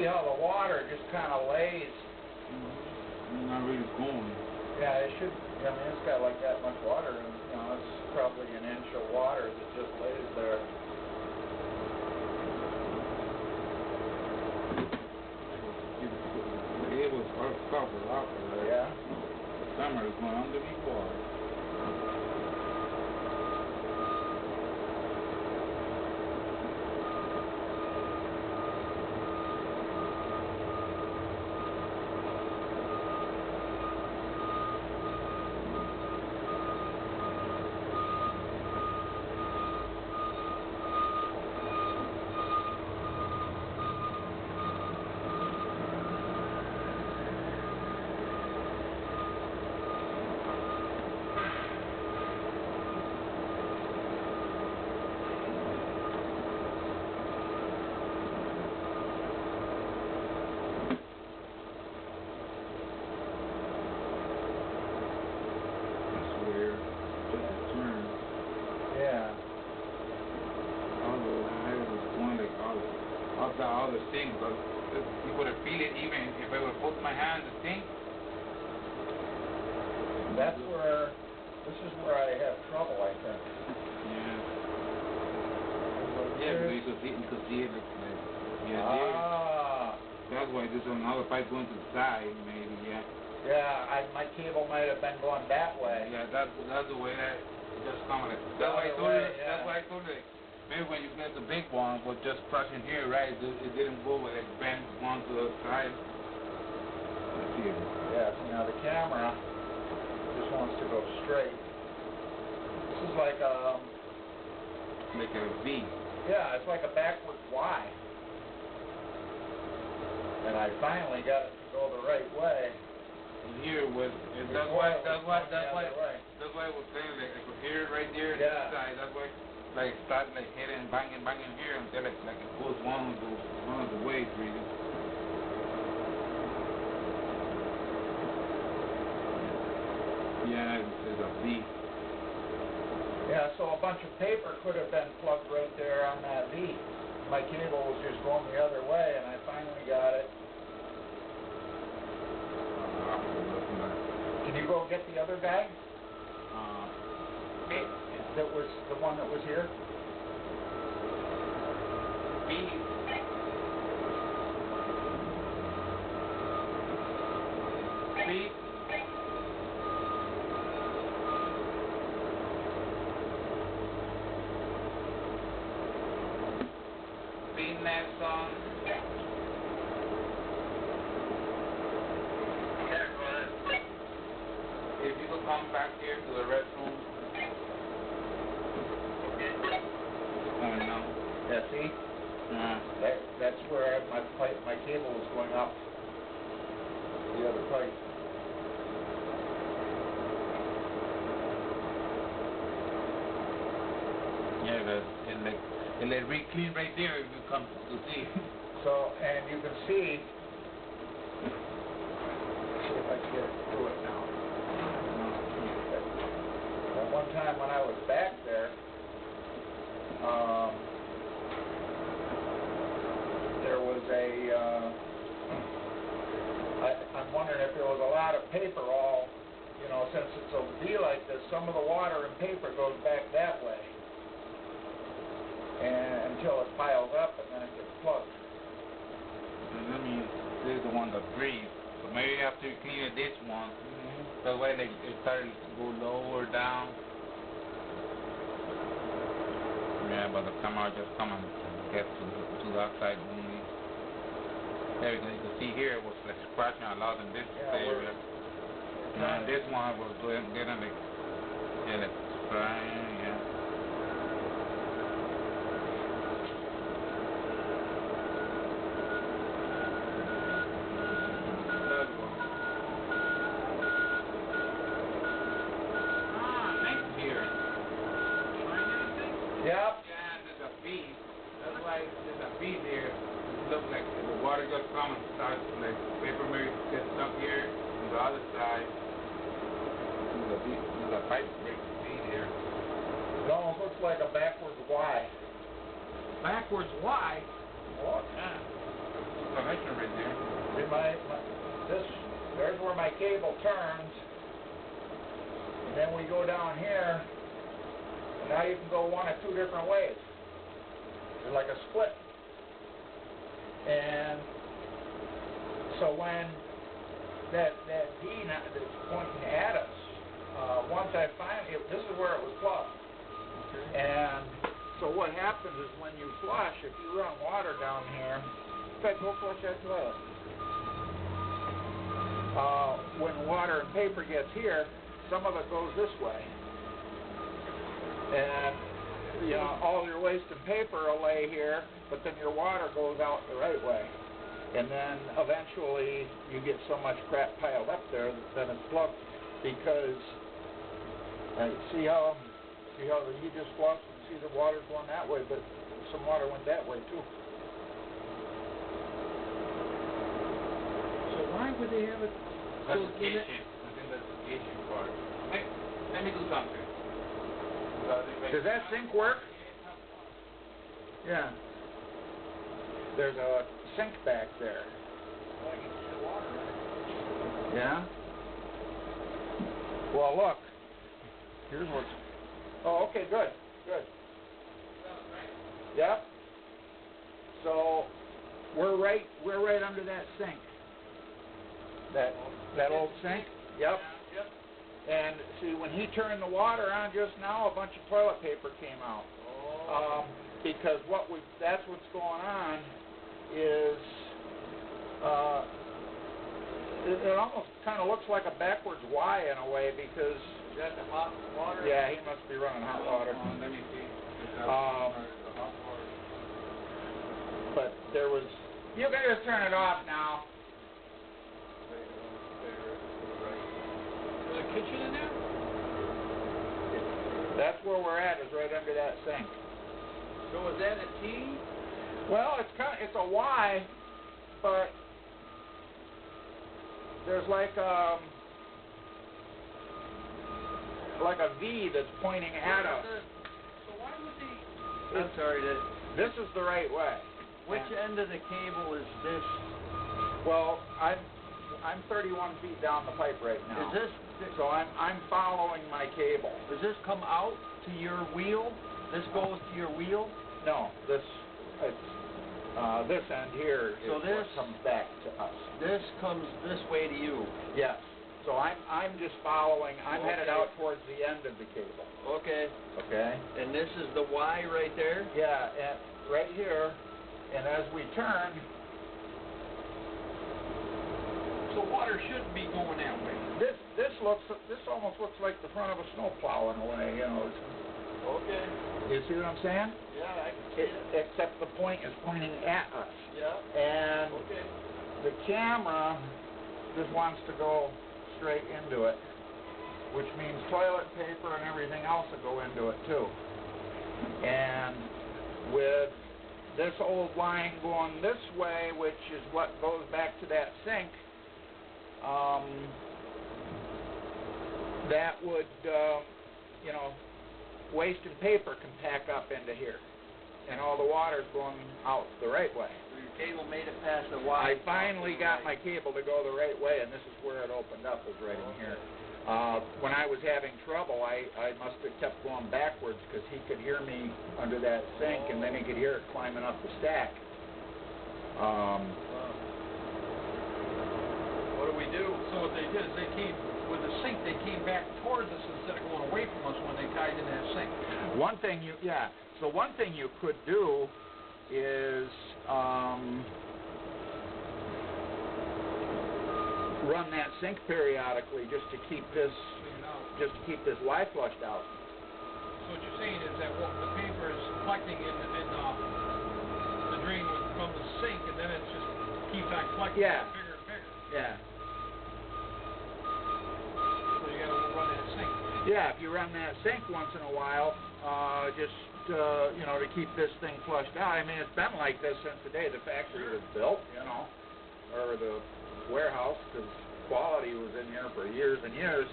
how the water just kind of lays. It's not really going. Yeah, it should. I mean, it's got like that much water, and you know, it's probably an inch of water that just lays there. It was covered up. Yeah. The summer is going underneath water. Yeah. All the things, but you would have feel it even if I would put my hand to sink. This is where I have trouble, I think. Yeah. Yeah, because you could see it that's why there's another pipe going to the side, maybe, yeah. Yeah, my cable might have been going that way. Yeah, that's the way that it just comes. That's why I told you. Maybe when you get the big one, was just crushing here, right? It didn't go with it bent one to the side. Let's see it. Yeah, so now the camera just wants to go straight. This is like a V. Yeah, it's like a backwards Y. And I finally got it to go the right way. And here was that's why it was saying like I could hear it right there on the side. That's why like start like hitting banging here until like it goes one of the ways really. Yeah, it's a V. Yeah, so a bunch of paper could have been plugged right there on that V. My cable was just going the other way, and I finally got it. Can you go get the other guy? That was the one that was here? B. Next on. If you could come back here to the restroom. No. Yeah, see? That's where my cable was going up the other pipe. Yeah, it let re clean right there if you come to see. So, and you can see. See if I can get it through it now. At one time when I was back there, there was I'm wondering if there was a lot of paper since it's a V like this, some of the water and paper goes back that way. And until it piles up and then it gets plugged. That means this is the one that breathes. So maybe after you clean this one, that way it started to go lower down. Yeah, but the camera just come and get to that side only. There you can see here it was like scratching a lot in this area. And this one was getting like spraying, yeah. Yep. Yeah, there's a feed. That's why there's a feed there. It looks like the water just comes and starts like paper maybe gets stuck here on the other side. There's a pipe break feed here. It almost looks like a backwards Y. Backwards Y? What? Yeah. connection right there. See there's where my cable turns, and then we go down here, and now you can go one of two different ways. It's like a split. And so when that D that's pointing at us, once I find it, this is where it was plugged. Okay. And so what happens is when you flush, if you run water down here, in fact, go flush that toilet. When water and paper gets here, some of it goes this way. And, you know, all your waste and paper will lay here, but then your water goes out the right way. And then eventually you get so much crap piled up there that then it's plugged. Because, see how you just flushed and see the water's going that way, but some water went that way too. So why would they have it? That's the issue. I think that's the issue part. Let me do something. Does that sink work? Yeah. There's a sink back there. Yeah? Well, look. Here's what's... Oh, okay, good. Good. Yep. So, we're right under that sink. That old sink? Yep. Yep. And see, when he turned the water on just now, a bunch of toilet paper came out. Oh. Because that's what's going on is it almost kind of looks like a backwards Y in a way because is that the hot water? Yeah, he must be running hot water. Let me see. But there was. You can just turn it off now. Is there a kitchen in there? That's where we're at. Is right under that sink. So is that a T? Well, it's a Y, but there's like a V that's pointing at us. So why would they? I'm sorry. This is the right way. Which end of the cable is this? Well, I'm 31 feet down the pipe right now. Is this? So I'm following my cable. Does this come out to your wheel? This goes to your wheel? No, this end here is what comes back to us. This comes this way to you. Yes. So I'm just following. I'm headed out towards the end of the cable. Okay. Okay. And this is the Y right there? Yeah, and right here. And as we turn, so water shouldn't be going that way. This almost looks like the front of a snowplow in a way, you know. Okay. You see what I'm saying? Yeah, I can see it. Except the point is pointing at us. Yeah. And the camera just wants to go straight into it, which means toilet paper and everything else will go into it too. And with this old line going this way, which is what goes back to that sink, that would, you know, waste and paper can pack up into here, and all the water's going out the right way. So your cable made it past the Y. I finally got my cable to go the right way, and this is where it opened up, was right in here. When I was having trouble, I must have kept going backwards because he could hear me under that sink, and then he could hear it climbing up the stack. What do we do? So what they did is they came, with the sink, they came back towards us instead of going away from us when they tied in that sink. One thing you could do is run that sink periodically just to keep this Y flushed out. So what you're saying is that the paper is collecting in the drain from the sink, and then it just keeps on collecting bigger and bigger. Yeah. So you got to run that sink. Yeah, if you run that sink once in a while, just you know, to keep this thing flushed out. I mean, it's been like this since the day the factory was built, you know, or the warehouse, because quality was in here for years and years.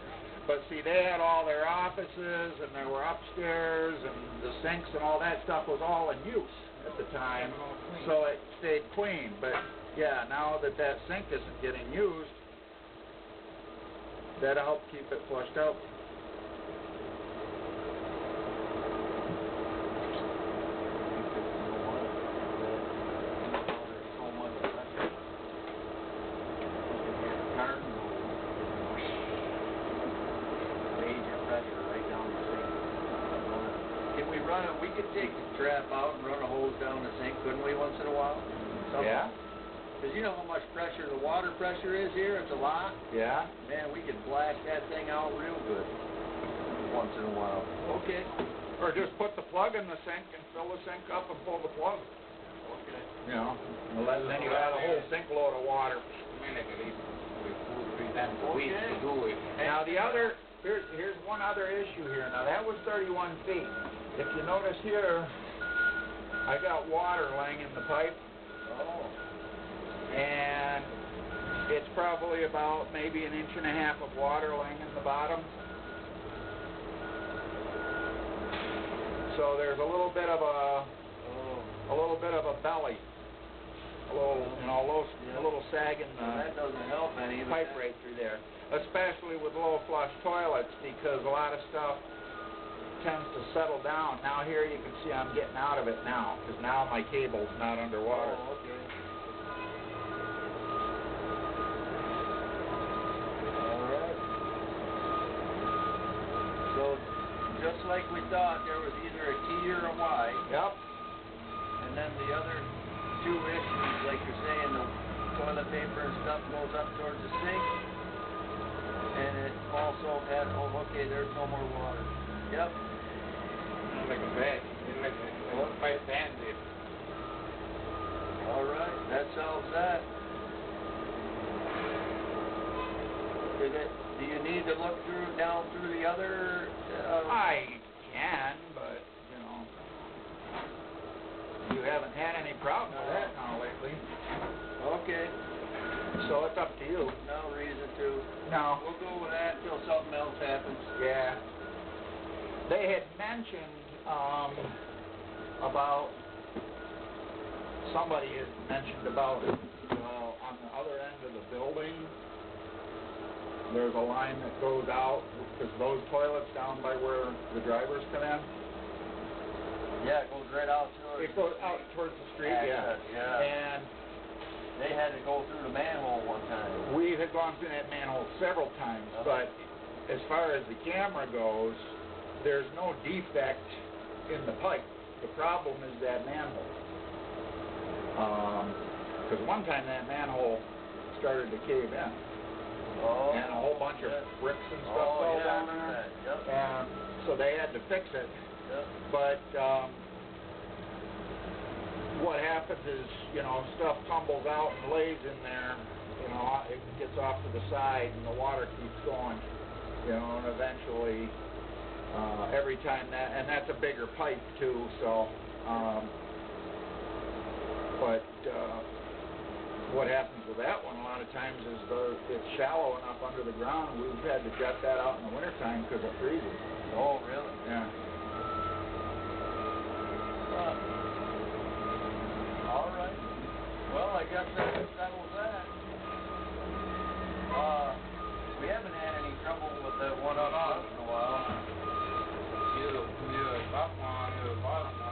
But see, they had all their offices, and they were upstairs, and the sinks and all that stuff was all in use at the time, so it stayed clean. But Yeah, now that that sink isn't getting used, that'll help keep it flushed out. We could take the trap out and run a hose down the sink, couldn't we, once in a while? Yeah? Because you know how much pressure the water pressure is here? It's a lot. Yeah? Man, we could blast that thing out real good once in a while. Okay. Or just put the plug in the sink and fill the sink up and pull the plug. Okay. You know, then you got a whole sink load of water. Now the other, here's one other issue here. Now that was 31 feet. If you notice here, I got water laying in the pipe. Oh. And it's probably about maybe 1.5 inches of water laying in the bottom. So there's a little bit of a belly, a little sag in the that doesn't help any. pipe right through there, especially with low flush toilets, because a lot of stuff tends to settle down. Now here you can see I'm getting out of it now, because now my cable's not underwater. Oh, okay. All right. So just like we thought, there was either a T or a Y. Yep. And then the other two issues, like you're saying, the toilet paper and stuff goes up towards the sink. And it also had, okay, there's no more water. Yep. Like a bag. It's like a pipe bandit. All right, that solves that. Do you need to look down through the other? I can, but you know, you haven't had any problem with that now lately. Okay. So it's up to you. No reason to. No. We'll go with that until something else happens. Yeah. They had mentioned about, somebody had mentioned about on the other end of the building, there's a line that goes out, because those toilets down by where the drivers come in. Yeah, it goes right out towards. It goes out towards the street, yeah. And they had to go through the manhole one time. We had gone through that manhole several times, but as far as the camera goes, there's no defect in the pipe. The problem is that manhole. Because one time that manhole started to cave in. Oh. And a whole bunch of bricks and stuff fell down there. Yep. And so they had to fix it. Yep. But what happens is, you know, stuff tumbles out and lays in there. You know, it gets off to the side and the water keeps going. You know, and eventually, every time and that's a bigger pipe too, so, what happens with that one a lot of times is it's shallow enough under the ground, we've had to jet that out in the wintertime because it freezes. Oh, really? Yeah. All right. Well, I guess that settles that. We haven't had any trouble with that one in a while. Either the top one or the bottom one.